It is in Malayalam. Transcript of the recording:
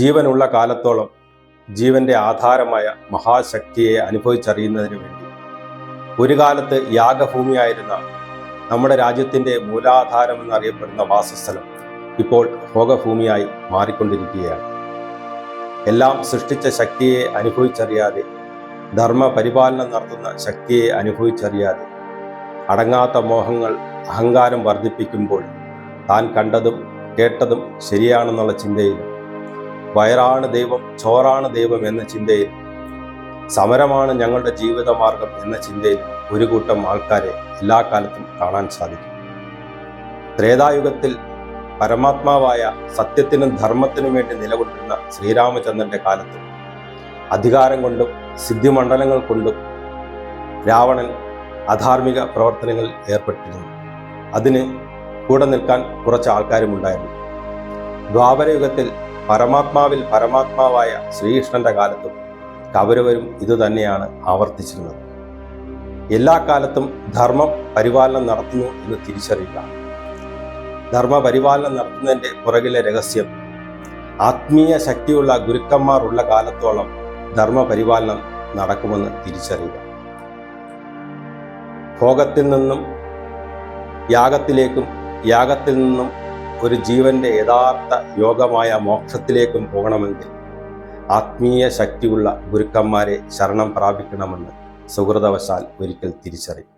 ജീവനുള്ള കാലത്തോളം ജീവന്റെ ആധാരമായ മഹാശക്തിയെ അനുഭവിച്ചറിയുന്നതിന് വേണ്ടി ഒരു കാലത്ത് യാഗഭൂമിയായിരുന്ന നമ്മുടെ രാജ്യത്തിൻ്റെ മൂലാധാരമെന്നറിയപ്പെടുന്ന വാസസ്ഥലം ഇപ്പോൾ ഭോഗഭൂമിയായി മാറിക്കൊണ്ടിരിക്കുകയാണ്. എല്ലാം സൃഷ്ടിച്ച ശക്തിയെ അനുഭവിച്ചറിയാതെ, ധർമ്മപരിപാലനം നടത്തുന്ന ശക്തിയെ അനുഭവിച്ചറിയാതെ, അടങ്ങാത്ത മോഹങ്ങൾ അഹങ്കാരം വർദ്ധിപ്പിക്കുമ്പോൾ താൻ കണ്ടതും കേട്ടതും ശരിയാണെന്നുള്ള ചിന്തയിലും, വയറാണ് ദൈവം ചോറാണ് ദൈവം എന്ന ചിന്തയിലും, സമരമാണ് ഞങ്ങളുടെ ജീവിതമാർഗം എന്ന ചിന്തയിലും ഒരു കൂട്ടം ആൾക്കാരെ എല്ലാ കാലത്തും കാണാൻ സാധിക്കും. ത്രേതായുഗത്തിൽ പരമാത്മാവായ സത്യത്തിനും ധർമ്മത്തിനും വേണ്ടി നിലകൊണ്ടിരുന്ന ശ്രീരാമചന്ദ്രന്റെ കാലത്തും അധികാരം കൊണ്ടും സിദ്ധിമണ്ഡലങ്ങൾ കൊണ്ടും രാവണൻ അധാർമിക പ്രവർത്തനങ്ങളിൽ ഏർപ്പെട്ടിരുന്നു. അതിന് കൂടെ നിൽക്കാൻ കുറച്ച് ആൾക്കാരും ഉണ്ടായിരുന്നു. ദ്വാപരയുഗത്തിൽ പരമാത്മാവിൽ പരമാത്മാവായ ശ്രീകൃഷ്ണന്റെ കാലത്തും കൗരവരും ഇതുതന്നെയാണ് ആവർത്തിച്ചിരുന്നത്. എല്ലാ കാലത്തും ധർമ്മം പരിപാലനം നടത്തുന്നു എന്ന് തിരിച്ചറിയുക. ധർമ്മപരിപാലനം നടത്തുന്നതിൻ്റെ പുറകിലെ രഹസ്യം ആത്മീയ ശക്തിയുള്ള ഗുരുക്കന്മാർ ഉള്ള കാലത്തോളം ധർമ്മപരിപാലനം നടക്കുമെന്ന് തിരിച്ചറിയുക. ഭോഗത്തിൽ നിന്നും യാഗത്തിലേക്കും, യാഗത്തിൽ നിന്നും ഒരു ജീവന്റെ യഥാർത്ഥ യോഗമായ മോക്ഷത്തിലേക്കും പോകണമെങ്കിൽ ആത്മീയ ശക്തിയുള്ള ഗുരുക്കന്മാരെ ശരണം പ്രാപിക്കണമെന്ന് സുഹൃതവശാൽ ഒരിക്കൽ തിരിച്ചറിയും.